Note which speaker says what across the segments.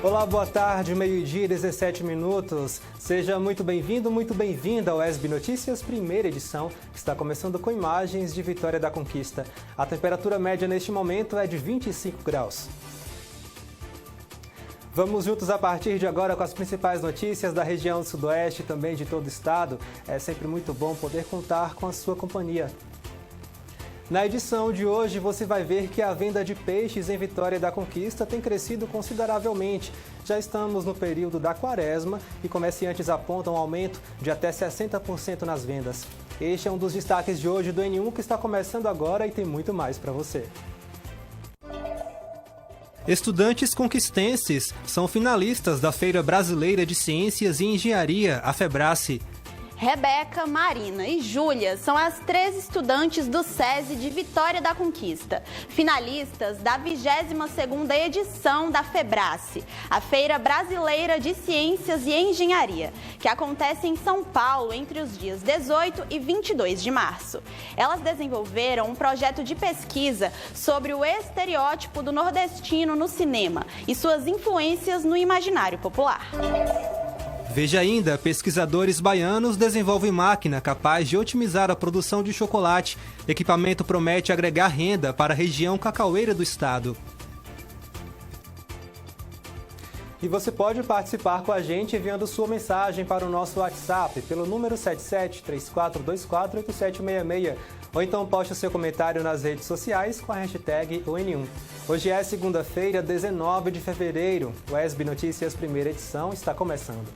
Speaker 1: Olá, boa tarde, meio-dia, 17 minutos. Seja muito bem-vindo, muito bem-vinda ao ESB Notícias, primeira edição, que está começando com imagens de Vitória da Conquista. A temperatura média neste momento é de 25 graus. Vamos juntos a partir de agora com as principais notícias da região do Sudoeste e também de todo o estado. É sempre muito bom poder contar com a sua companhia. Na edição de hoje, você vai ver que a venda de peixes em Vitória da Conquista tem crescido consideravelmente. Já estamos no período da quaresma e comerciantes apontam um aumento de até 60% nas vendas. Este é um dos destaques de hoje do N1 que está começando agora e tem muito mais para você. Estudantes conquistenses são finalistas da Feira Brasileira de Ciências e Engenharia, a FEBRACE.
Speaker 2: Rebeca, Marina e Júlia são as 3 estudantes do SESI de Vitória da Conquista, finalistas da 22ª edição da FEBRACE, a Feira Brasileira de Ciências e Engenharia, que acontece em São Paulo entre os dias 18 e 22 de março. Elas desenvolveram um projeto de pesquisa sobre o estereótipo do nordestino no cinema e suas influências no imaginário popular.
Speaker 1: Veja ainda, pesquisadores baianos desenvolvem máquina capaz de otimizar a produção de chocolate. O equipamento promete agregar renda para a região cacaueira do estado. E você pode participar com a gente enviando sua mensagem para o nosso WhatsApp pelo número 7734248766. Ou então poste o seu comentário nas redes sociais com a hashtag ON1. Hoje é segunda-feira, 19 de fevereiro. O ESB Notícias, primeira edição, está começando.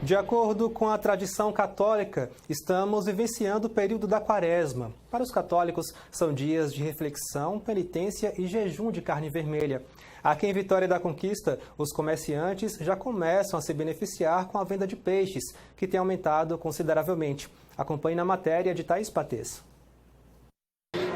Speaker 1: De acordo com a tradição católica, estamos vivenciando o período da quaresma. Para os católicos, são dias de reflexão, penitência e jejum de carne vermelha. Aqui em Vitória da Conquista, os comerciantes já começam a se beneficiar com a venda de peixes, que tem aumentado consideravelmente. Acompanhe na matéria de Thaís Patês.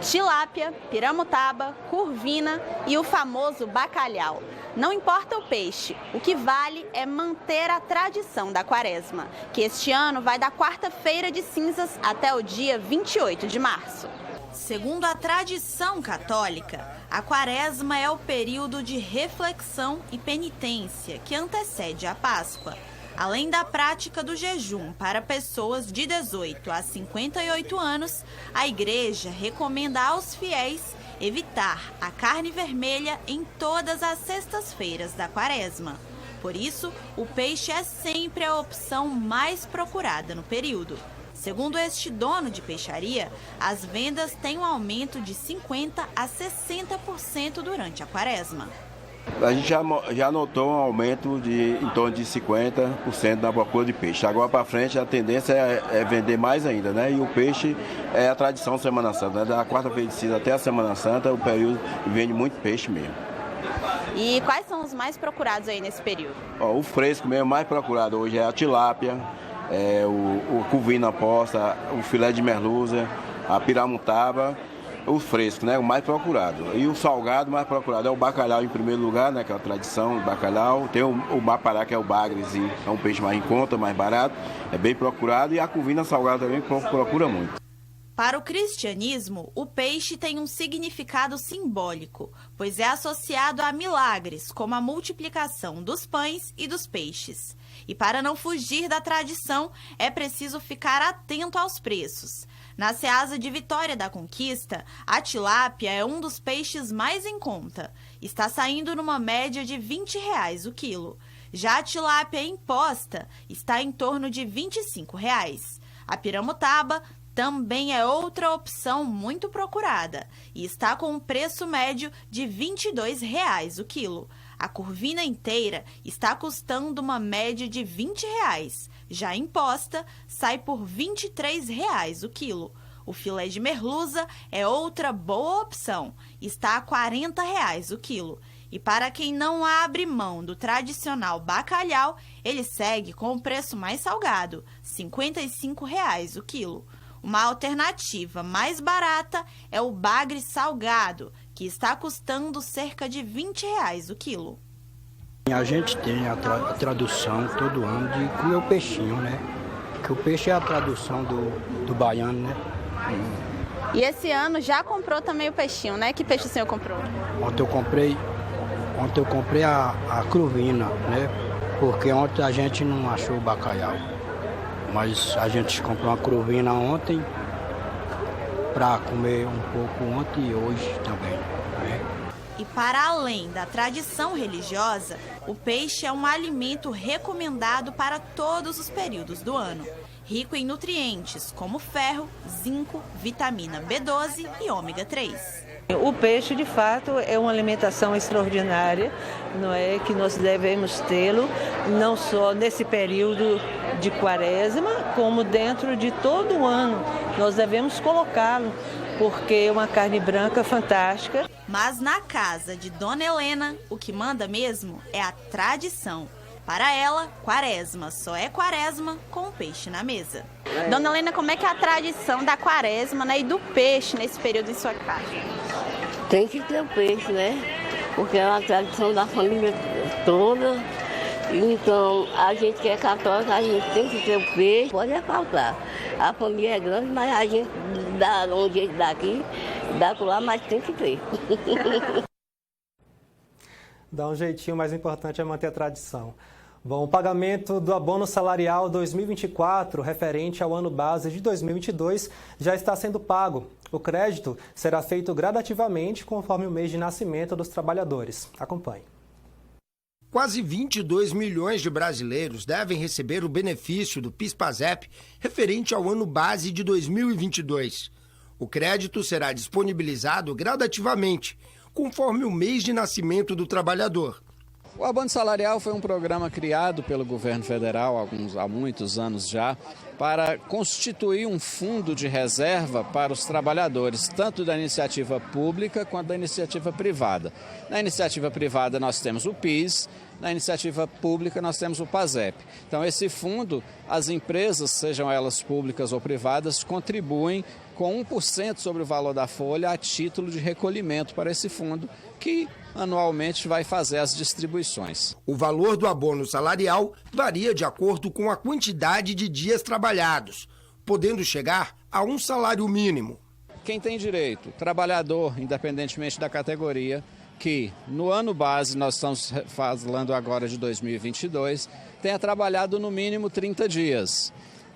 Speaker 2: Tilápia, piramutaba, curvina e o famoso bacalhau. Não importa o peixe, o que vale é manter a tradição da quaresma, que este ano vai da quarta-feira de cinzas até o dia 28 de março.
Speaker 3: Segundo a tradição católica, a quaresma é o período de reflexão e penitência que antecede a Páscoa. Além da prática do jejum para pessoas de 18 a 58 anos, a igreja recomenda aos fiéis evitar a carne vermelha em todas as sextas-feiras da quaresma. Por isso, o peixe é sempre a opção mais procurada no período. Segundo este dono de peixaria, as vendas têm um aumento de 50% a 60% durante a quaresma.
Speaker 4: A gente já notou um aumento de em torno de 50% na procura de peixe. Agora para frente a tendência é vender mais ainda, né? E o peixe é a tradição da Semana Santa, né? Da quarta-feira de cinza até a Semana Santa, o período vende muito peixe mesmo.
Speaker 2: E quais são os mais procurados aí nesse período?
Speaker 4: O fresco mesmo mais procurado hoje é a tilápia, o cuvina posta, o filé de merluza, a piramutaba. O fresco, né, o mais procurado. E o salgado mais procurado é o bacalhau em primeiro lugar, né, que é a tradição do bacalhau. Tem o bapará, que é o bagre, é um peixe mais em conta, mais barato, é bem procurado. E a cuvina salgada também procura muito.
Speaker 3: Para o cristianismo, o peixe tem um significado simbólico, pois é associado a milagres, como a multiplicação dos pães e dos peixes. E para não fugir da tradição, é preciso ficar atento aos preços. Na Ceasa de Vitória da Conquista, a tilápia é um dos peixes mais em conta. Está saindo numa média de R$20 o quilo. Já a tilápia imposta está em torno de R$25. A piramutaba também é outra opção muito procurada e está com um preço médio de R$22 o quilo. A curvina inteira está custando uma média de R$20. Já imposta, sai por R$23 o quilo. O filé de merluza é outra boa opção, está a R$40 o quilo. E para quem não abre mão do tradicional bacalhau, ele segue com o preço mais salgado, R$55 o quilo. Uma alternativa mais barata é o bagre salgado, que está custando cerca de R$20 o quilo.
Speaker 5: A gente tem a tradução todo ano de comer o peixinho, né? Que o peixe é a tradução do baiano, né?
Speaker 2: E esse ano já comprou também o peixinho, né? Que peixe o senhor comprou?
Speaker 5: Ontem eu comprei a cruvina, né? Porque ontem a gente não achou o bacalhau. Mas a gente comprou uma cruvina ontem para comer um pouco ontem e hoje também, né?
Speaker 3: E para além da tradição religiosa, o peixe é um alimento recomendado para todos os períodos do ano. Rico em nutrientes como ferro, zinco, vitamina B12 e ômega 3.
Speaker 6: O peixe, de fato, é uma alimentação extraordinária, não é, que nós devemos tê-lo, não só nesse período de quaresma, como dentro de todo o ano. Nós devemos colocá-lo, porque é uma carne branca fantástica.
Speaker 3: Mas na casa de Dona Helena, o que manda mesmo é a tradição. Para ela, quaresma só é quaresma com o peixe na mesa.
Speaker 2: Dona Helena, como é que é a tradição da quaresma, né, e do peixe nesse período em sua casa?
Speaker 7: Tem que ter o peixe, né? Porque é uma tradição da família toda. Então, a gente que é católica, a gente tem que ter o peixe. Pode faltar. A família é grande, mas a gente dá um jeito daqui, dá por lá, mas tem que ter.
Speaker 1: Dá um jeitinho, mas o importante é manter a tradição. Bom, o pagamento do abono salarial 2024, referente ao ano base de 2022, já está sendo pago. O crédito será feito gradativamente conforme o mês de nascimento dos trabalhadores. Acompanhe.
Speaker 8: Quase 22 milhões de brasileiros devem receber o benefício do PIS/PASEP referente ao ano base de 2022. O crédito será disponibilizado gradativamente, conforme o mês de nascimento do trabalhador.
Speaker 9: O abono salarial foi um programa criado pelo governo federal há muitos anos já, para constituir um fundo de reserva para os trabalhadores, tanto da iniciativa pública quanto da iniciativa privada. Na iniciativa privada nós temos o PIS, na iniciativa pública nós temos o PASEP. Então esse fundo, as empresas, sejam elas públicas ou privadas, contribuem com 1% sobre o valor da folha a título de recolhimento para esse fundo, que anualmente vai fazer as distribuições.
Speaker 8: O valor do abono salarial varia de acordo com a quantidade de dias trabalhados, podendo chegar a um salário mínimo.
Speaker 9: Quem tem direito? Trabalhador, independentemente da categoria, que no ano base, nós estamos falando agora de 2022, tenha trabalhado no mínimo 30 dias.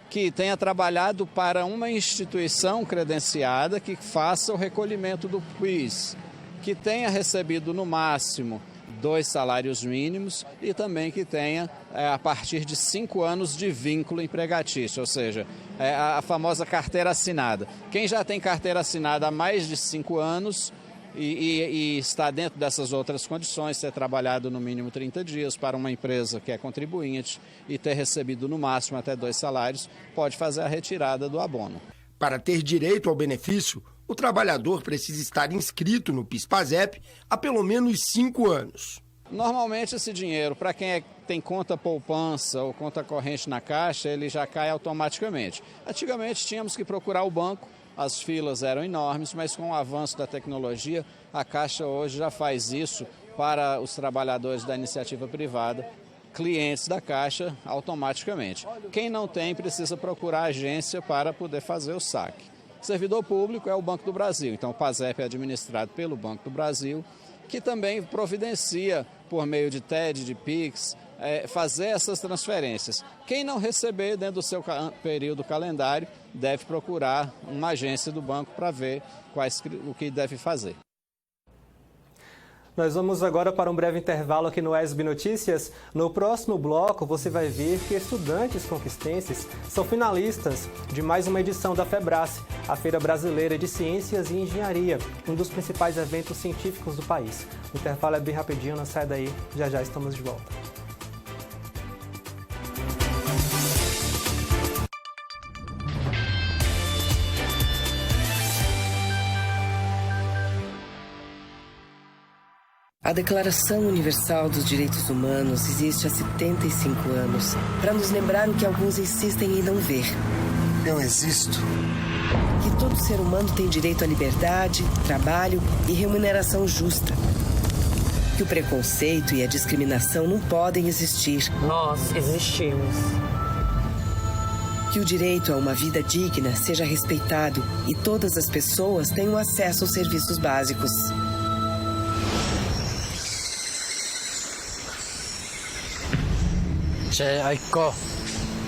Speaker 9: Que tenha trabalhado para uma instituição credenciada que faça o recolhimento do PIS, que tenha recebido no máximo 2 salários mínimos e também que tenha a partir de 5 anos de vínculo empregatício, ou seja, a famosa carteira assinada. Quem já tem carteira assinada há mais de 5 anos e está dentro dessas outras condições, ter trabalhado no mínimo 30 dias para uma empresa que é contribuinte e ter recebido no máximo até 2 salários, pode fazer a retirada do abono.
Speaker 8: Para ter direito ao benefício, o trabalhador precisa estar inscrito no PIS/PASEP há pelo menos 5 anos.
Speaker 9: Normalmente esse dinheiro, para quem tem conta poupança ou conta corrente na Caixa, ele já cai automaticamente. Antigamente tínhamos que procurar o banco, as filas eram enormes, mas com o avanço da tecnologia, a Caixa hoje já faz isso para os trabalhadores da iniciativa privada, clientes da Caixa, automaticamente. Quem não tem precisa procurar a agência para poder fazer o saque. Servidor público é o Banco do Brasil, então o PASEP é administrado pelo Banco do Brasil, que também providencia, por meio de TED, de PIX, fazer essas transferências. Quem não receber dentro do seu período calendário deve procurar uma agência do banco para ver o que deve fazer.
Speaker 1: Nós vamos agora para um breve intervalo aqui no ESB Notícias. No próximo bloco, você vai ver que estudantes conquistenses são finalistas de mais uma edição da FEBRASE, a Feira Brasileira de Ciências e Engenharia, um dos principais eventos científicos do país. O intervalo é bem rapidinho, não sai daí, já já estamos de volta.
Speaker 10: A Declaração Universal dos Direitos Humanos existe há 75 anos para nos lembrar o que alguns insistem em não ver.
Speaker 11: Eu existo
Speaker 10: Que todo ser humano tem direito à liberdade, trabalho e remuneração justa. Que o preconceito e a discriminação não podem existir.
Speaker 11: Nós existimos.
Speaker 10: Que o direito a uma vida digna seja respeitado e todas as pessoas tenham acesso aos serviços básicos.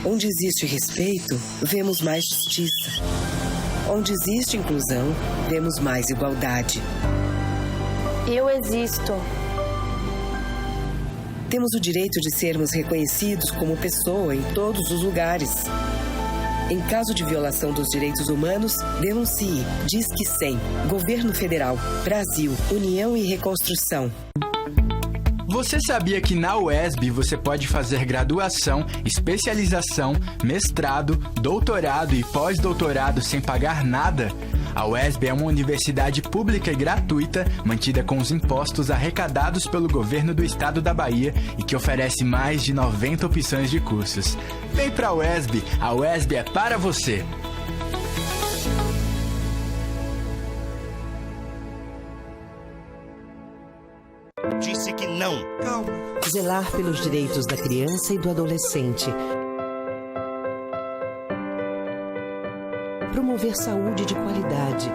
Speaker 10: Onde existe respeito, vemos mais justiça. Onde existe inclusão, vemos mais igualdade.
Speaker 12: Eu existo.
Speaker 10: Temos o direito de sermos reconhecidos como pessoa em todos os lugares. Em caso de violação dos direitos humanos, denuncie. Disque 100. Governo Federal. Brasil. União e Reconstrução.
Speaker 13: Você sabia que na UESB você pode fazer graduação, especialização, mestrado, doutorado e pós-doutorado sem pagar nada? A UESB é uma universidade pública e gratuita, mantida com os impostos arrecadados pelo governo do estado da Bahia e que oferece mais de 90 opções de cursos. Vem pra UESB, a UESB é para você!
Speaker 14: Disse que não.
Speaker 15: Calma. Zelar pelos direitos da criança e do adolescente. Promover saúde de qualidade.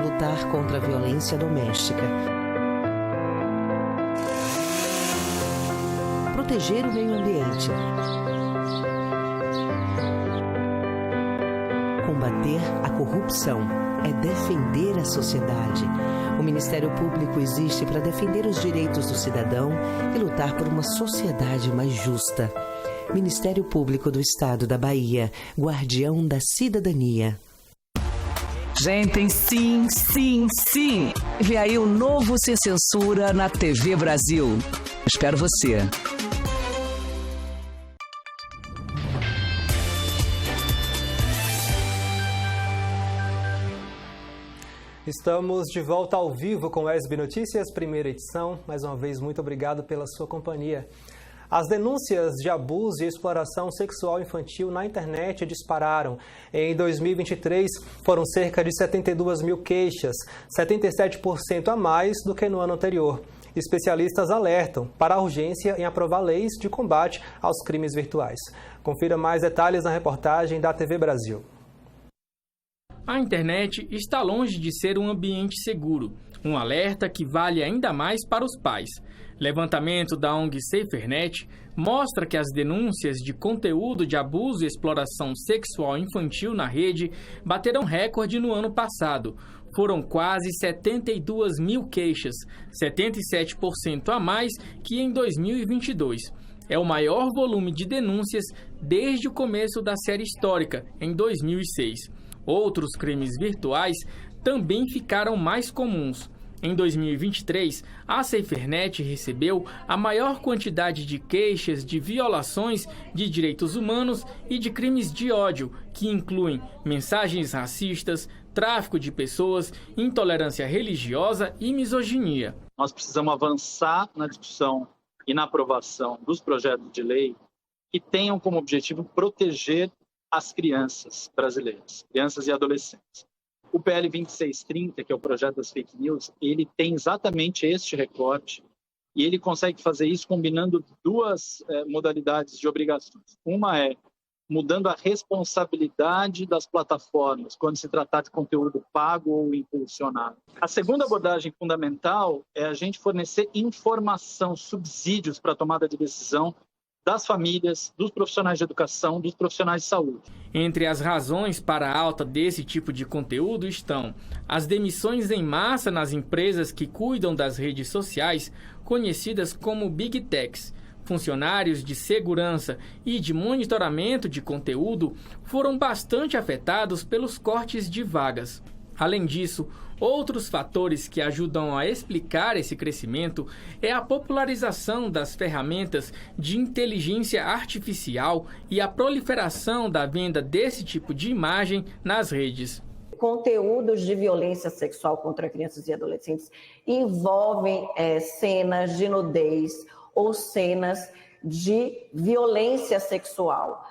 Speaker 15: Lutar contra a violência doméstica. Proteger o meio ambiente. Combater a corrupção. É defender a sociedade. O Ministério Público existe para defender os direitos do cidadão e lutar por uma sociedade mais justa. Ministério Público do Estado da Bahia, guardião da cidadania.
Speaker 16: Gente, sim, sim, sim. Vê aí o novo Sem Censura na TV Brasil. Espero você.
Speaker 1: Estamos de volta ao vivo com o ESB Notícias, primeira edição. Mais uma vez, muito obrigado pela sua companhia. As denúncias de abuso e exploração sexual infantil na internet dispararam. Em 2023, foram cerca de 72 mil queixas, 77% a mais do que no ano anterior. Especialistas alertam para a urgência em aprovar leis de combate aos crimes virtuais. Confira mais detalhes na reportagem da TV Brasil.
Speaker 17: A internet está longe de ser um ambiente seguro, um alerta que vale ainda mais para os pais. Levantamento da ONG SaferNet mostra que as denúncias de conteúdo de abuso e exploração sexual infantil na rede bateram recorde no ano passado. Foram quase 72 mil queixas, 77% a mais que em 2022. É o maior volume de denúncias desde o começo da série histórica, em 2006. Outros crimes virtuais também ficaram mais comuns. Em 2023, a SaferNet recebeu a maior quantidade de queixas de violações de direitos humanos e de crimes de ódio, que incluem mensagens racistas, tráfico de pessoas, intolerância religiosa e misoginia.
Speaker 18: Nós precisamos avançar na discussão e na aprovação dos projetos de lei que tenham como objetivo proteger as crianças brasileiras, crianças e adolescentes. O PL 2630, que é o projeto das fake news, ele tem exatamente este recorte e ele consegue fazer isso combinando duas modalidades de obrigações. Uma é mudando a responsabilidade das plataformas quando se tratar de conteúdo pago ou impulsionado. A segunda abordagem fundamental é a gente fornecer informação, subsídios para a tomada de decisão das famílias, dos profissionais de educação, dos profissionais de saúde.
Speaker 17: Entre as razões para a alta desse tipo de conteúdo estão as demissões em massa nas empresas que cuidam das redes sociais, conhecidas como Big Techs. Funcionários de segurança e de monitoramento de conteúdo foram bastante afetados pelos cortes de vagas. Além disso, outros fatores que ajudam a explicar esse crescimento é a popularização das ferramentas de inteligência artificial e a proliferação da venda desse tipo de imagem nas redes.
Speaker 19: Conteúdos de violência sexual contra crianças e adolescentes envolvem cenas de nudez ou cenas de violência sexual.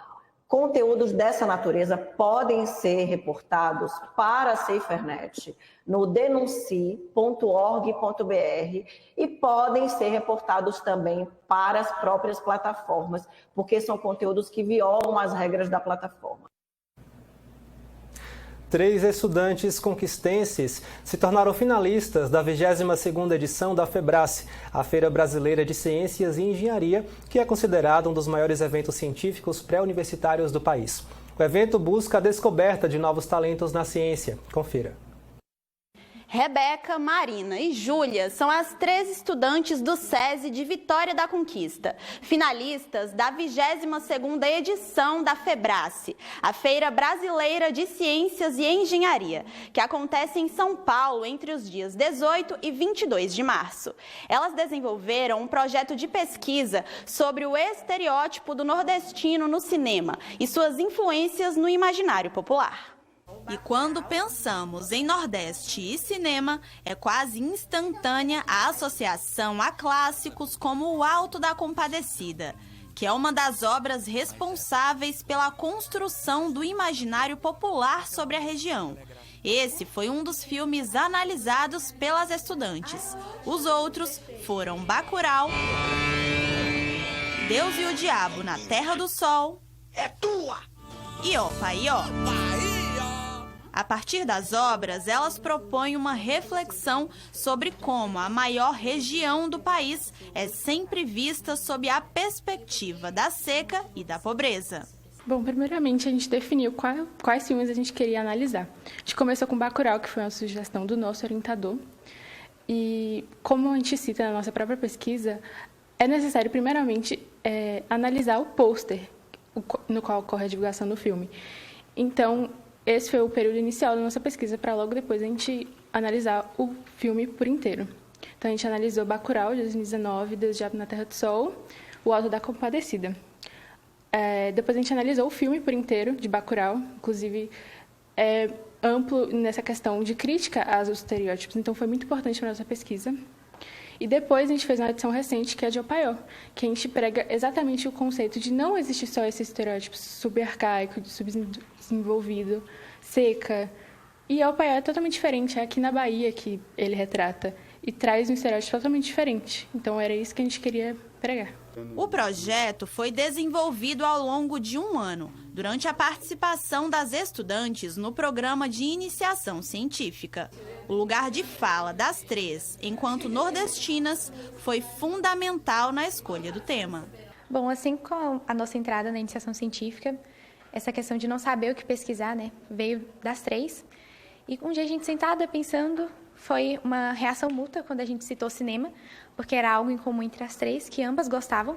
Speaker 19: Conteúdos dessa natureza podem ser reportados para a SaferNet no denuncie.org.br e podem ser reportados também para as próprias plataformas, porque são conteúdos que violam as regras da plataforma.
Speaker 1: 3 estudantes conquistenses se tornaram finalistas da 22ª edição da FEBRASE, a Feira Brasileira de Ciências e Engenharia, que é considerado um dos maiores eventos científicos pré-universitários do país. O evento busca a descoberta de novos talentos na ciência. Confira.
Speaker 2: Rebeca, Marina e Júlia são as 3 estudantes do SESI de Vitória da Conquista, finalistas da 22ª edição da FEBRASE, a Feira Brasileira de Ciências e Engenharia, que acontece em São Paulo entre os dias 18 e 22 de março. Elas desenvolveram um projeto de pesquisa sobre o estereótipo do nordestino no cinema e suas influências no imaginário popular.
Speaker 3: E quando pensamos em Nordeste e cinema, é quase instantânea a associação a clássicos como O Alto da Compadecida, que é uma das obras responsáveis pela construção do imaginário popular sobre a região. Esse foi um dos filmes analisados pelas estudantes. Os outros foram Bacurau, Deus e o Diabo na Terra do Sol e Opa e Ó. A partir das obras, elas propõem uma reflexão sobre como a maior região do país é sempre vista sob a perspectiva da seca e da pobreza.
Speaker 20: Bom, primeiramente a gente definiu quais filmes a gente queria analisar. A gente começou com Bacurau, que foi uma sugestão do nosso orientador. E como a gente cita na nossa própria pesquisa, é necessário primeiramente analisar o pôster no qual ocorre a divulgação do filme. Então, esse foi o período inicial da nossa pesquisa, para logo depois a gente analisar o filme por inteiro. Então, a gente analisou Bacurau, de 2019, Deus e o Diabo na Terra do Sol, O Alto da Compadecida. Depois a gente analisou o filme por inteiro, de Bacurau, inclusive amplo nessa questão de crítica aos estereótipos, então foi muito importante para a nossa pesquisa. E depois a gente fez uma edição recente, que é de Opaió, que a gente prega exatamente o conceito de não existir só esse estereótipo subarcaico, de subdesenvolvido, seca. E a Opaió é totalmente diferente, é aqui na Bahia que ele retrata, e traz um estereótipo totalmente diferente. Então era isso que a gente queria pregar.
Speaker 3: O projeto foi desenvolvido ao longo de 1 ano, durante a participação das estudantes no programa de iniciação científica. O lugar de fala das 3, enquanto nordestinas, foi fundamental na escolha do tema.
Speaker 12: Bom, assim como a nossa entrada na iniciação científica, essa questão de não saber o que pesquisar, veio das 3. E um dia a gente sentada pensando, foi uma reação mútua quando a gente citou cinema, porque era algo em comum entre as 3, que ambas gostavam.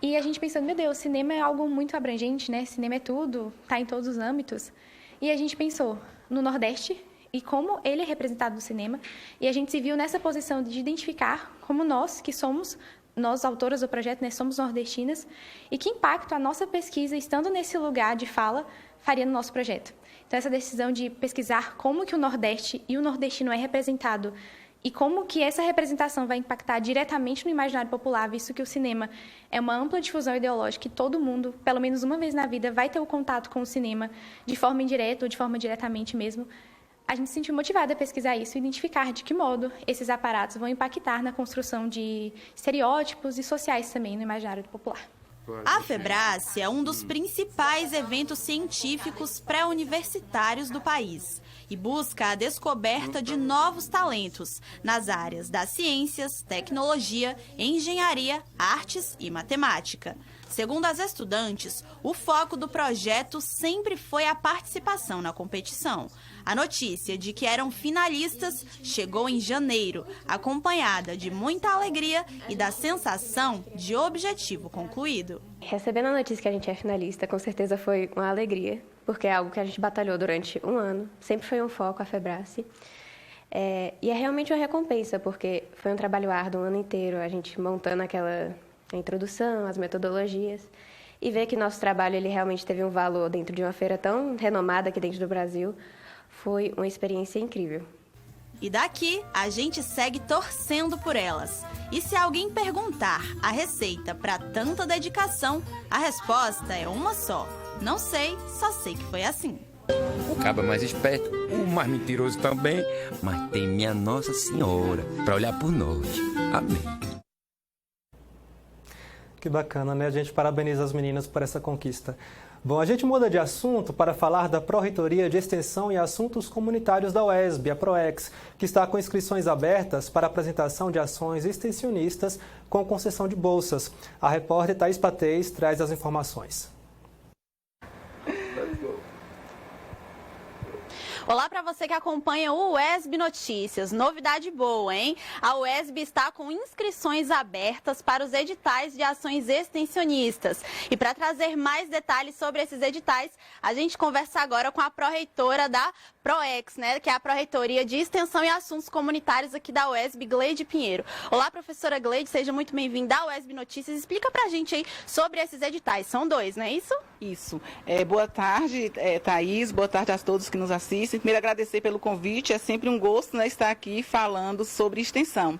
Speaker 12: E a gente pensando, meu Deus, cinema é algo muito abrangente, Cinema é tudo, está em todos os âmbitos. E a gente pensou no Nordeste e como ele é representado no cinema. E a gente se viu nessa posição de identificar como nós, que somos, nós autoras do projeto, somos nordestinas, e que impacto a nossa pesquisa, estando nesse lugar de fala, faria no nosso projeto. Então, essa decisão de pesquisar como que o Nordeste e o nordestino é representado e como que essa representação vai impactar diretamente no imaginário popular, visto que o cinema é uma ampla difusão ideológica e todo mundo, pelo menos uma vez na vida, vai ter o contato com o cinema de forma indireta ou de forma diretamente mesmo. A gente se sentiu motivada a pesquisar isso e identificar de que modo esses aparatos vão impactar na construção de estereótipos e sociais também no imaginário popular.
Speaker 3: A FEBRASE é um dos principais eventos científicos pré-universitários do país e busca a descoberta de novos talentos nas áreas das ciências, tecnologia, engenharia, artes e matemática. Segundo as estudantes, o foco do projeto sempre foi a participação na competição. A notícia de que eram finalistas chegou em janeiro, acompanhada de muita alegria e da sensação de objetivo concluído.
Speaker 21: Recebendo a notícia que a gente é finalista, com certeza foi uma alegria, porque é algo que a gente batalhou durante 1 ano, sempre foi um foco a FEBRASE. E é realmente uma recompensa, porque foi um trabalho árduo 1 ano inteiro, a gente montando aquela introdução, as metodologias, e ver que nosso trabalho ele realmente teve um valor dentro de uma feira tão renomada aqui dentro do Brasil, foi uma experiência incrível.
Speaker 3: E daqui, a gente segue torcendo por elas. E se alguém perguntar a receita para tanta dedicação, a resposta é uma só. Não sei, só sei que foi assim.
Speaker 4: O cabo é mais esperto, o mais mentiroso também, mas tem minha Nossa Senhora para olhar por nós. Amém.
Speaker 1: Que bacana, né? A gente parabeniza as meninas por essa conquista. Bom, a gente muda de assunto para falar da Pró-Reitoria de Extensão e Assuntos Comunitários da UESB, a PROEX, que está com inscrições abertas para apresentação de ações extensionistas com concessão de bolsas. A repórter Thaís Patês traz as informações.
Speaker 2: Olá para você que acompanha o UESB Notícias. Novidade boa, hein? A UESB está com inscrições abertas para os editais de ações extensionistas. E para trazer mais detalhes sobre esses editais, a gente conversa agora com a pró-reitora da PROEX, né? Que é a Pró-Reitoria de Extensão e Assuntos Comunitários aqui da UESB, Gleide Pinheiro. Olá, professora Gleide, seja muito bem-vinda à UESB Notícias. Explica pra gente aí sobre esses editais. São 2, não é isso?
Speaker 22: Isso. Boa tarde, Thaís. Boa tarde a todos que nos assistem. Primeiro, agradecer pelo convite. É sempre um gosto, né, estar aqui falando sobre extensão.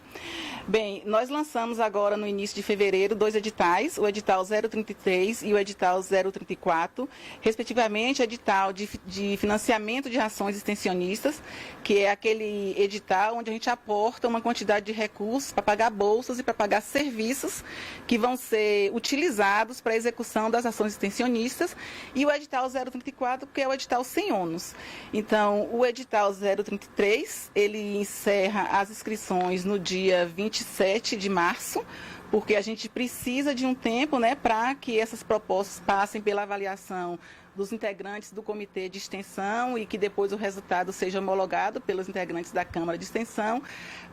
Speaker 22: Bem, nós lançamos agora no início de fevereiro 2 editais, o edital 033 e o edital 034, respectivamente edital de financiamento de ações extensionistas, que é aquele edital onde a gente aporta uma quantidade de recursos para pagar bolsas e para pagar serviços que vão ser utilizados para a execução das ações extensionistas, e o edital 034, que é o edital sem ônus. Então, o edital 033, ele encerra as inscrições no dia 27 de março, porque a gente precisa de um tempo, né, para que essas propostas passem pela avaliação dos integrantes do Comitê de Extensão e que depois o resultado seja homologado pelos integrantes da Câmara de Extensão,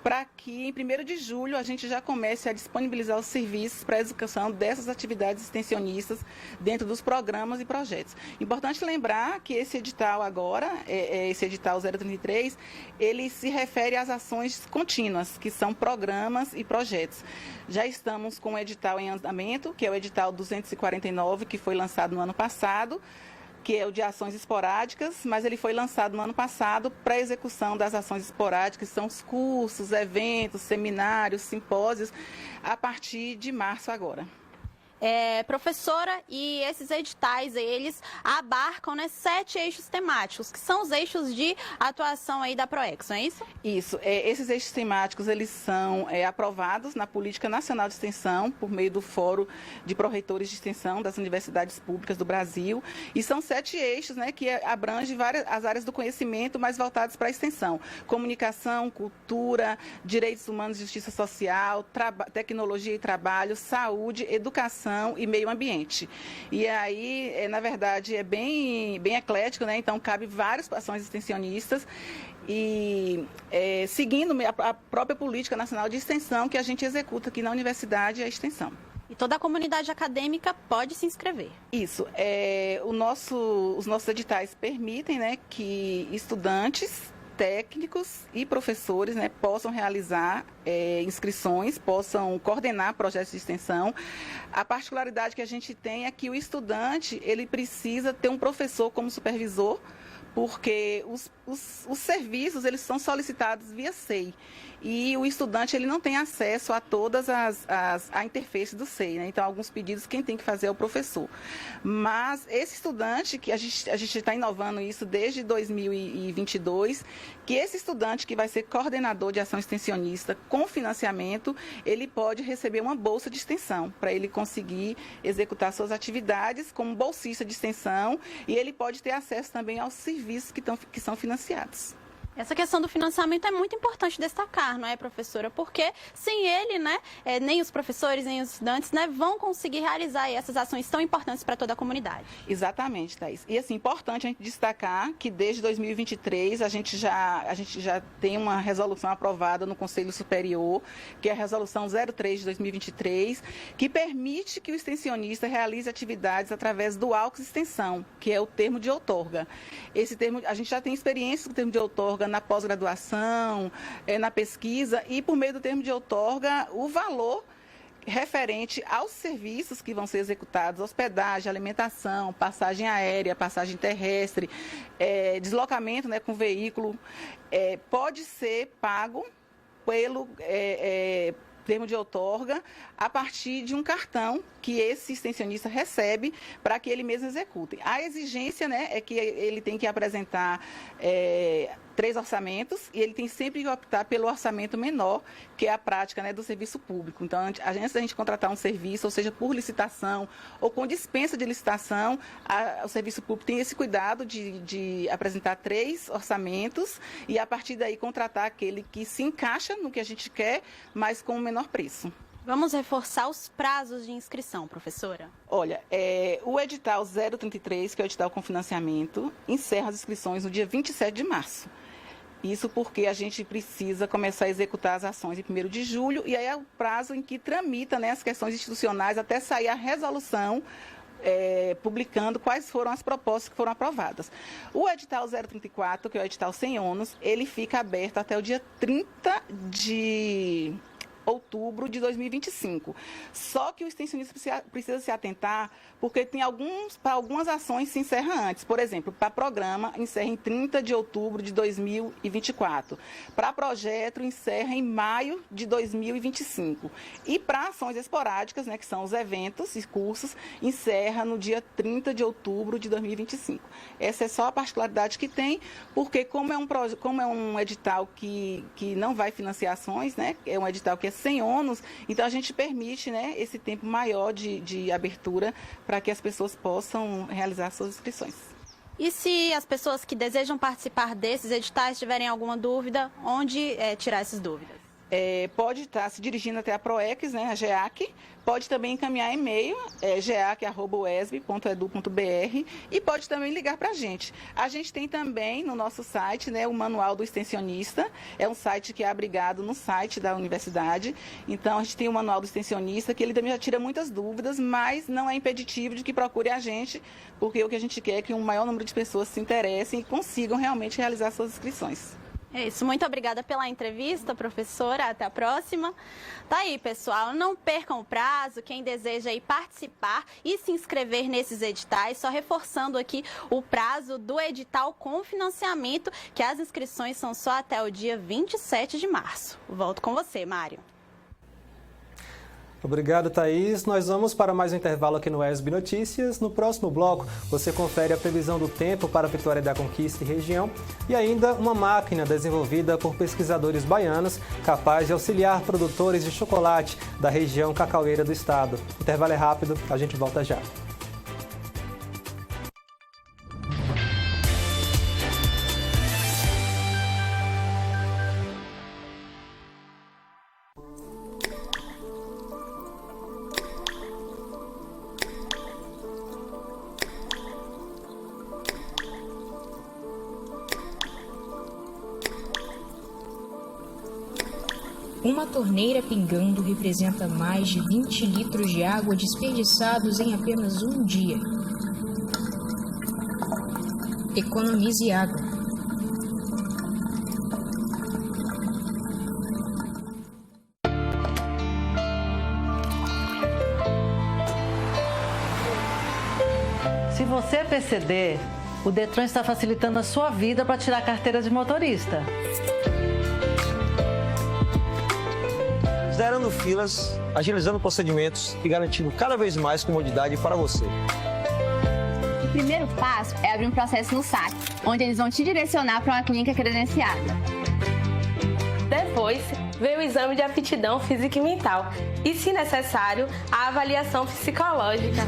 Speaker 22: para que em 1º de julho a gente já comece a disponibilizar os serviços para a execução dessas atividades extensionistas dentro dos programas e projetos. Importante lembrar que esse edital agora, esse edital 033, ele se refere às ações contínuas, que são programas e projetos. Já estamos com o edital em andamento, que é o edital 249, que foi lançado no ano passado, que é o de ações esporádicas, mas ele foi lançado no ano passado para a execução das ações esporádicas, que são os cursos, eventos, seminários, simpósios, a partir de março agora.
Speaker 2: Professora, e esses editais, eles abarcam, né, 7 eixos temáticos, que são os eixos de atuação aí da PROEX, não é isso?
Speaker 22: Isso. Esses eixos temáticos, eles são aprovados na Política Nacional de Extensão, por meio do Fórum de Pró-Reitores de Extensão das Universidades Públicas do Brasil, e são 7 eixos, né, que abrangem as áreas do conhecimento mais voltadas para a extensão: comunicação, cultura, direitos humanos e justiça social, tecnologia e trabalho, saúde, educação e meio ambiente. E aí, na verdade, é bem eclético, né? Então, cabe várias ações extensionistas e seguindo a própria Política Nacional de Extensão que a gente executa aqui na Universidade e a Extensão.
Speaker 2: E toda a comunidade acadêmica pode se inscrever.
Speaker 22: Isso. Os nossos editais permitem, né, que estudantes, técnicos e professores, né, possam realizar inscrições, possam coordenar projetos de extensão. A particularidade que a gente tem é que o estudante, ele precisa ter um professor como supervisor, porque os serviços, eles são solicitados via SEI. E o estudante, ele não tem acesso a todas a interface do SEI, né? Então, alguns pedidos quem tem que fazer é o professor. Mas esse estudante, que a gente está inovando isso desde 2022, que esse estudante que vai ser coordenador de ação extensionista com financiamento, ele pode receber uma bolsa de extensão, para ele conseguir executar suas atividades como bolsista de extensão, e ele pode ter acesso também aos serviços que são financiados.
Speaker 2: Essa questão do financiamento é muito importante destacar, não é, professora? Porque sem ele, né, nem os professores, nem os estudantes, né, vão conseguir realizar essas ações tão importantes para toda a comunidade.
Speaker 22: Exatamente, Thaís. E assim, importante a gente destacar que desde 2023 a gente já tem uma resolução aprovada no Conselho Superior, que é a resolução 03 de 2023, que permite que o extensionista realize atividades através do AUX Extensão, que é o termo de outorga. Esse termo, a gente já tem experiência com o termo de outorga na pós-graduação, na pesquisa, e por meio do termo de outorga, o valor referente aos serviços que vão ser executados, hospedagem, alimentação, passagem aérea, passagem terrestre, deslocamento, né, com veículo, pode ser pago pelo termo de outorga a partir de um cartão que esse extensionista recebe para que ele mesmo execute. A exigência, né, é que ele tem que apresentar 3 orçamentos e ele tem sempre que optar pelo orçamento menor, que é a prática, né, do serviço público. Então, antes da gente contratar um serviço, ou seja, por licitação ou com dispensa de licitação, o serviço público tem esse cuidado de apresentar 3 orçamentos e, a partir daí, contratar aquele que se encaixa no que a gente quer, mas com o menor preço.
Speaker 2: Vamos reforçar os prazos de inscrição, professora?
Speaker 22: Olha, o edital 033, que é o edital com financiamento, encerra as inscrições no dia 27 de março. Isso porque a gente precisa começar a executar as ações em 1º de julho, e aí é o prazo em que tramita, né, as questões institucionais até sair a resolução publicando quais foram as propostas que foram aprovadas. O edital 034, que é o edital sem ônus, ele fica aberto até o dia 30 de outubro de 2025. Só que o extensionista precisa se atentar, porque tem para algumas ações se encerra antes. Por exemplo, para programa, encerra em 30 de outubro de 2024. Para projeto, encerra em maio de 2025. E para ações esporádicas, né, que são os eventos e cursos, encerra no dia 30 de outubro de 2025. Essa é só a particularidade que tem, porque como é um edital que não vai financiar ações, né, é um edital que é sem ônus, então a gente permite, né, esse tempo maior de abertura para que as pessoas possam realizar suas inscrições.
Speaker 2: E se as pessoas que desejam participar desses editais tiverem alguma dúvida, onde tirar essas dúvidas?
Speaker 22: Pode estar se dirigindo até a PROEX, né, a GEAC, pode também encaminhar e-mail, geac@uesb.edu.br, e pode também ligar para a gente. A gente tem também no nosso site, né, o Manual do Extensionista, é um site que é abrigado no site da universidade, então a gente tem o Manual do Extensionista, que ele também já tira muitas dúvidas, mas não é impeditivo de que procure a gente, porque o que a gente quer é que um maior número de pessoas se interessem e consigam realmente realizar suas inscrições.
Speaker 2: É isso, muito obrigada pela entrevista, professora, até a próxima. Tá aí, pessoal, não percam o prazo, quem deseja aí participar e se inscrever nesses editais, só reforçando aqui o prazo do edital com financiamento, que as inscrições são só até o dia 27 de março. Volto com você, Mário.
Speaker 1: Obrigado, Thaís. Nós vamos para mais um intervalo aqui no UESB Notícias. No próximo bloco, você confere a previsão do tempo para a Vitória da Conquista e região e ainda uma máquina desenvolvida por pesquisadores baianos capaz de auxiliar produtores de chocolate da região cacaueira do estado. O intervalo é rápido, a gente volta já.
Speaker 5: Uma torneira pingando representa mais de 20 litros de água desperdiçados em apenas um dia. Economize água.
Speaker 6: Se você é PCD, o Detran está facilitando a sua vida para tirar a carteira de motorista.
Speaker 23: Zerando filas, agilizando procedimentos e garantindo cada vez mais comodidade para você.
Speaker 24: O primeiro passo é abrir um processo no SAC, onde eles vão te direcionar para uma clínica credenciada.
Speaker 25: Depois, vem o exame de aptidão física e mental e, se necessário, a avaliação psicológica.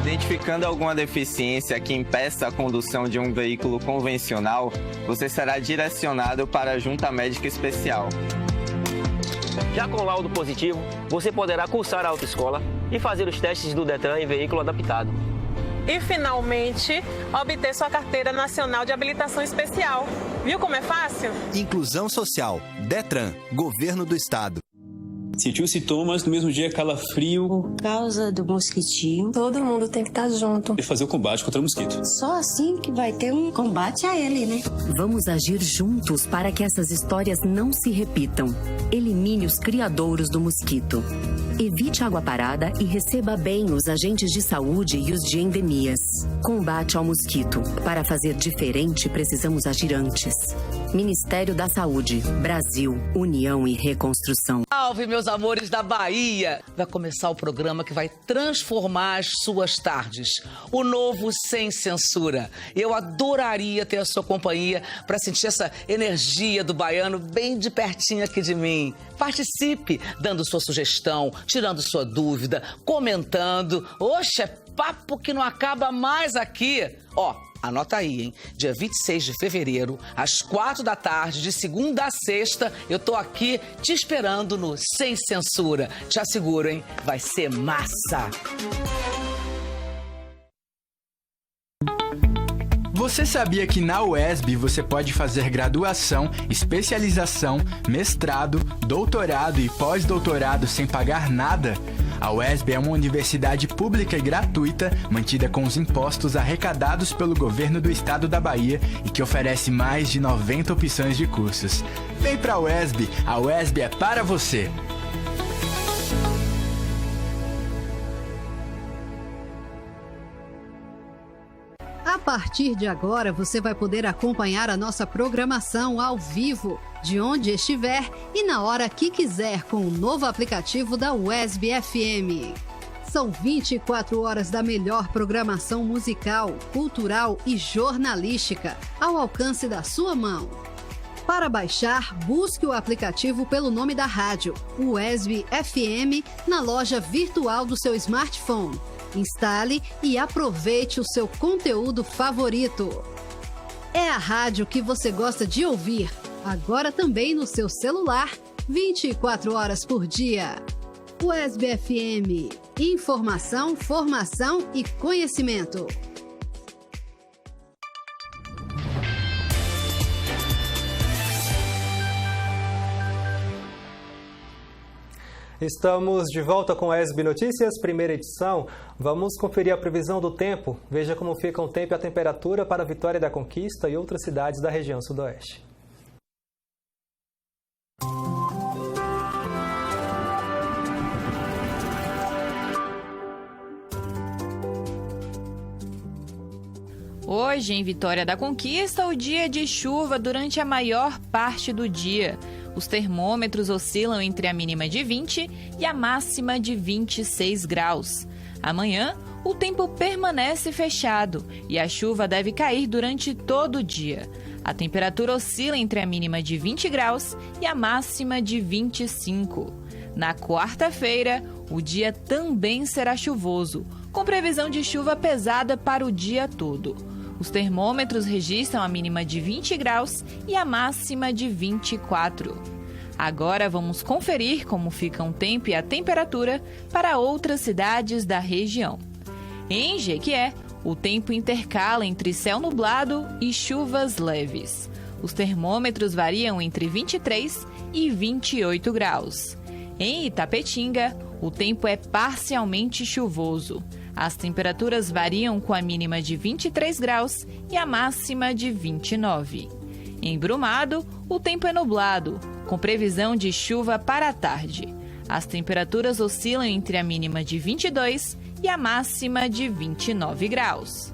Speaker 26: Identificando alguma deficiência que impeça a condução de um veículo convencional, você será direcionado para a junta médica especial.
Speaker 23: Já com laudo positivo, você poderá cursar a autoescola e fazer os testes do Detran em veículo adaptado.
Speaker 25: E, finalmente, obter sua carteira nacional de habilitação especial. Viu como é fácil?
Speaker 27: Inclusão Social. Detran. Governo do Estado.
Speaker 7: Sentiu sintomas, no mesmo dia calafrio.
Speaker 8: Por causa do mosquitinho, todo mundo tem que estar junto.
Speaker 7: E fazer o combate contra o mosquito.
Speaker 8: Só assim que vai ter um combate a ele, né?
Speaker 9: Vamos agir juntos para que essas histórias não se repitam. Elimine os criadouros do mosquito. Evite água parada e receba bem os agentes de saúde e os de endemias. Combate ao mosquito. Para fazer diferente, precisamos agir antes. Ministério da Saúde, Brasil, União e Reconstrução.
Speaker 10: Salve, meus amores da Bahia! Vai começar o programa que vai transformar as suas tardes. O novo Sem Censura. Eu adoraria ter a sua companhia para sentir essa energia do baiano bem de pertinho aqui de mim. Participe, dando sua sugestão, tirando sua dúvida, comentando. Oxe, é papo que não acaba mais aqui. Ó, anota aí, hein? Dia 26 de fevereiro, às 4 da tarde, de segunda a sexta, eu tô aqui te esperando no Sem Censura. Te asseguro, hein? Vai ser massa!
Speaker 11: Você sabia que na UESB você pode fazer graduação, especialização, mestrado, doutorado e pós-doutorado sem pagar nada? A UESB é uma universidade pública e gratuita, mantida com os impostos arrecadados pelo governo do estado da Bahia e que oferece mais de 90 opções de cursos. Vem pra UESB, a UESB é para você!
Speaker 13: A partir de agora, você vai poder acompanhar a nossa programação ao vivo, de onde estiver e na hora que quiser, com o novo aplicativo da UESB FM. São 24 horas da melhor programação musical, cultural e jornalística, ao alcance da sua mão. Para baixar, busque o aplicativo pelo nome da rádio, UESB FM, na loja virtual do seu smartphone. Instale e aproveite o seu conteúdo favorito. É a rádio que você gosta de ouvir, agora também no seu celular, 24 horas por dia. UESB FM. Informação, formação e conhecimento.
Speaker 1: Estamos de volta com a UESB Notícias, primeira edição. Vamos conferir a previsão do tempo. Veja como fica o tempo e a temperatura para Vitória da Conquista e outras cidades da região sudoeste.
Speaker 3: Hoje, em Vitória da Conquista, o dia de chuva durante a maior parte do dia. Os termômetros oscilam entre a mínima de 20 e a máxima de 26 graus. Amanhã, o tempo permanece fechado e a chuva deve cair durante todo o dia. A temperatura oscila entre a mínima de 20 graus e a máxima de 25. Na quarta-feira, o dia também será chuvoso, com previsão de chuva pesada para o dia todo. Os termômetros registram a mínima de 20 graus e a máxima de 24. Agora vamos conferir como ficam o tempo e a temperatura para outras cidades da região. Em Jequié, o tempo intercala entre céu nublado e chuvas leves. Os termômetros variam entre 23 e 28 graus. Em Itapetinga, o tempo é parcialmente chuvoso. As temperaturas variam com a mínima de 23 graus e a máxima de 29. Em Brumado, o tempo é nublado, com previsão de chuva para a tarde. As temperaturas oscilam entre a mínima de 22 e a máxima de 29 graus.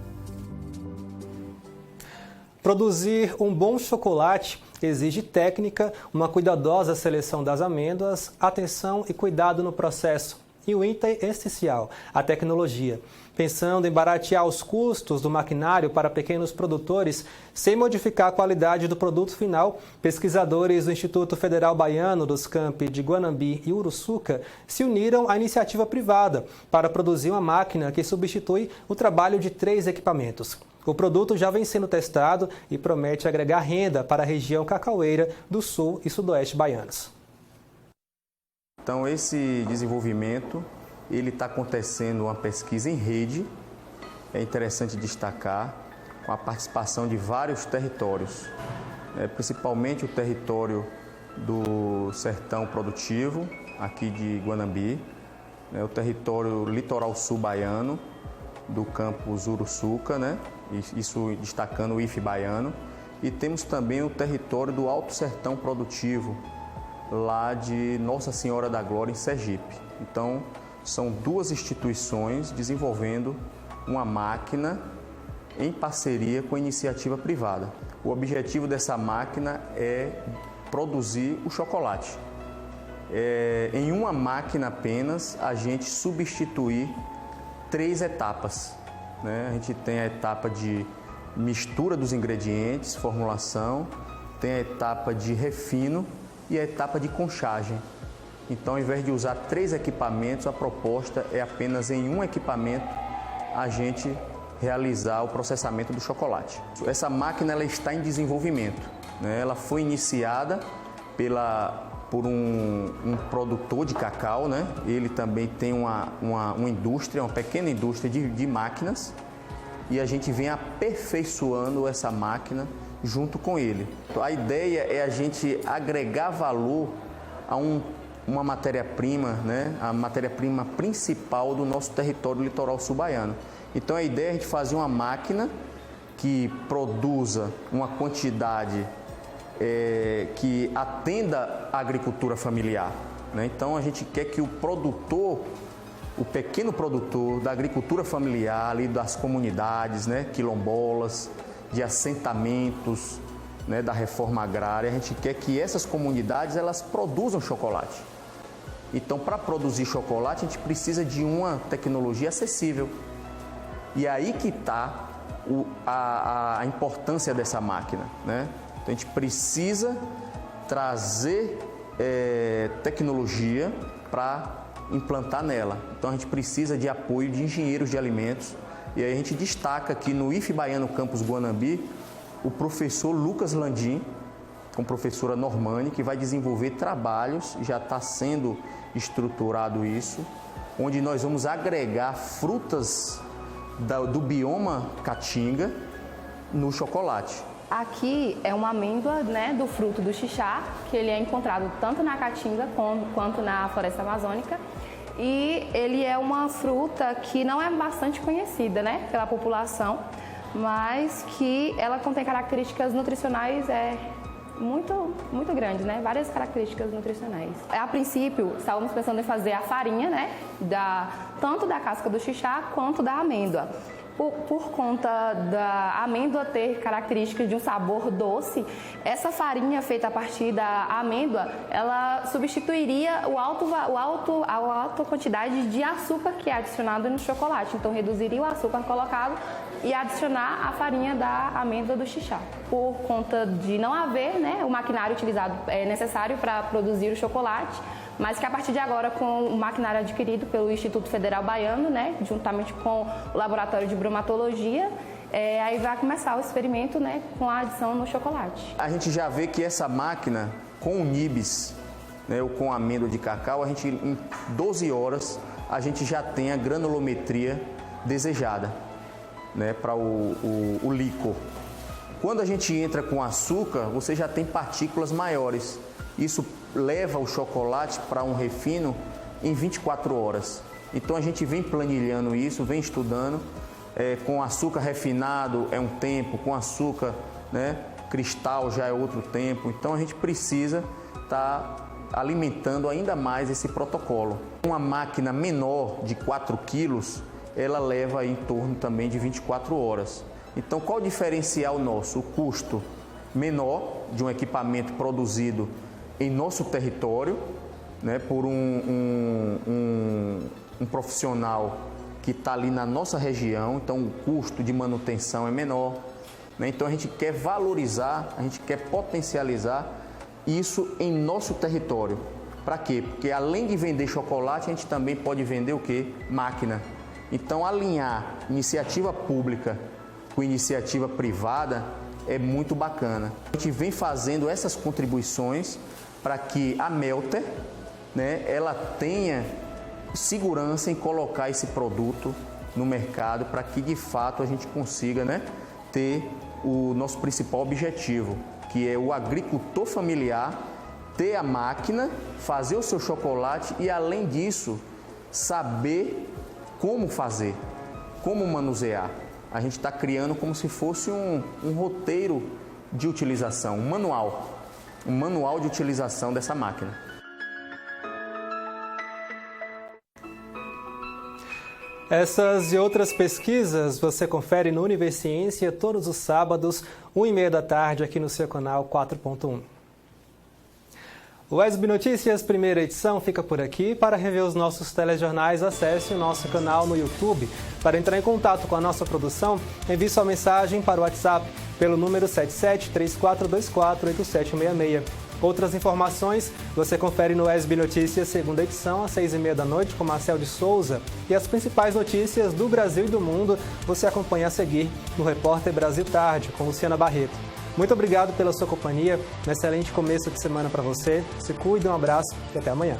Speaker 1: Produzir um bom chocolate exige técnica, uma cuidadosa seleção das amêndoas, atenção e cuidado no processo. E o item essencial, a tecnologia. Pensando em baratear os custos do maquinário para pequenos produtores, sem modificar a qualidade do produto final, pesquisadores do Instituto Federal Baiano dos Campi de Guanambi e Uruçuca se uniram à iniciativa privada para produzir uma máquina que substitui o trabalho de 3 equipamentos. O produto já vem sendo testado e promete agregar renda para a região cacaueira do sul e sudoeste baianos.
Speaker 27: Então, esse desenvolvimento, ele está acontecendo uma pesquisa em rede, é interessante destacar, com a participação de vários territórios, principalmente o território do sertão produtivo, aqui de Guanambi, né, o território litoral sul baiano, do campus Uruçuca, né, isso destacando o IFE baiano, e temos também o território do Alto Sertão Produtivo, lá de Nossa Senhora da Glória, em Sergipe. Então, são duas instituições desenvolvendo uma máquina em parceria com a iniciativa privada. O objetivo dessa máquina é produzir o chocolate. Em uma máquina apenas, a gente substituir 3 etapas, né? A gente tem a etapa de mistura dos ingredientes, formulação, tem a etapa de refino e a etapa de conchagem. Então, ao invés de usar 3 equipamentos, a proposta é apenas em um equipamento a gente realizar o processamento do chocolate. Essa máquina ela está em desenvolvimento, né? Ela foi iniciada por um produtor de cacau, né? Ele também tem uma indústria, uma pequena indústria de máquinas, e a gente vem aperfeiçoando essa máquina junto com ele. A ideia é a gente agregar valor a uma matéria-prima, né? A matéria-prima principal do nosso território litoral sul baiano. Então a ideia é a gente fazer uma máquina que produza uma quantidade que atenda a agricultura familiar, né? Então a gente quer que o pequeno produtor da agricultura familiar, ali das comunidades, né, quilombolas, de assentamentos, né, da reforma agrária, a gente quer que essas comunidades elas produzam chocolate. Então, para produzir chocolate, a gente precisa de uma tecnologia acessível. E aí que está a importância dessa máquina, né? Então, a gente precisa trazer tecnologia para implantar nela. Então, a gente precisa de apoio de engenheiros de alimentos. E aí a gente destaca aqui no IFE Baiano Campus Guanambi o professor Lucas Landim, com a professora Normani, que vai desenvolver trabalhos, já está sendo estruturado isso, onde nós vamos agregar frutas do bioma caatinga no chocolate.
Speaker 24: Aqui é uma amêndoa, né, do fruto do xixá, que ele é encontrado tanto na caatinga quanto na floresta amazônica. E ele é uma fruta que não é bastante conhecida, né, pela população, mas que ela contém características nutricionais muito grandes, né? Várias características nutricionais. A princípio, estávamos pensando em fazer a farinha, né, tanto da casca do xixá quanto da amêndoa. Por conta da amêndoa ter características de um sabor doce, essa farinha feita a partir da amêndoa, ela substituiria a alta quantidade de açúcar que é adicionado no chocolate. Então, reduziria o açúcar colocado e adicionar a farinha da amêndoa do xixá. Por conta de não haver, né, o maquinário utilizado necessário para produzir o chocolate, mas que a partir de agora, com o maquinário adquirido pelo Instituto Federal Baiano, né, juntamente com o Laboratório de Bromatologia, aí vai começar o experimento, né, com a adição no chocolate.
Speaker 27: A gente já vê que essa máquina, com o nibs, né, ou com a amêndoa de cacau, em 12 horas, a gente já tem a granulometria desejada, né, para o líquor. Quando a gente entra com açúcar, você já tem partículas maiores. Isso leva o chocolate para um refino em 24 horas. Então a gente vem planilhando isso, vem estudando. Com açúcar refinado é um tempo, com açúcar, né, cristal já é outro tempo. Então a gente precisa estar alimentando ainda mais esse protocolo. Uma máquina menor de 4 quilos, ela leva em torno também de 24 horas. Então qual o diferencial nosso? O custo menor de um equipamento produzido em nosso território, né, por um profissional que está ali na nossa região, então o custo de manutenção é menor, né? Então a gente quer valorizar, a gente quer potencializar isso em nosso território. Para quê? Porque além de vender chocolate, a gente também pode vender o quê? Máquina. Então alinhar iniciativa pública com iniciativa privada é muito bacana. A gente vem fazendo essas contribuições para que a Melter, né, ela tenha segurança em colocar esse produto no mercado para que de fato a gente consiga, né, ter o nosso principal objetivo, que é o agricultor familiar ter a máquina, fazer o seu chocolate e, além disso, saber como fazer, como manusear. A gente está criando como se fosse um roteiro de utilização, um manual de utilização dessa máquina.
Speaker 1: Essas e outras pesquisas você confere no Universiência todos os sábados, 1h30 da tarde, aqui no seu canal 4.1. O UESB Notícias, primeira edição, fica por aqui. Para rever os nossos telejornais, acesse o nosso canal no YouTube. Para entrar em contato com a nossa produção, envie sua mensagem para o WhatsApp pelo número 7734248766. Outras informações você confere no UESB Notícias, segunda edição, às 6h30 da noite, com Marcel de Souza. E as principais notícias do Brasil e do mundo você acompanha a seguir no Repórter Brasil Tarde, com Luciana Barreto. Muito obrigado pela sua companhia, um excelente começo de semana para você. Se cuide, um abraço e até amanhã.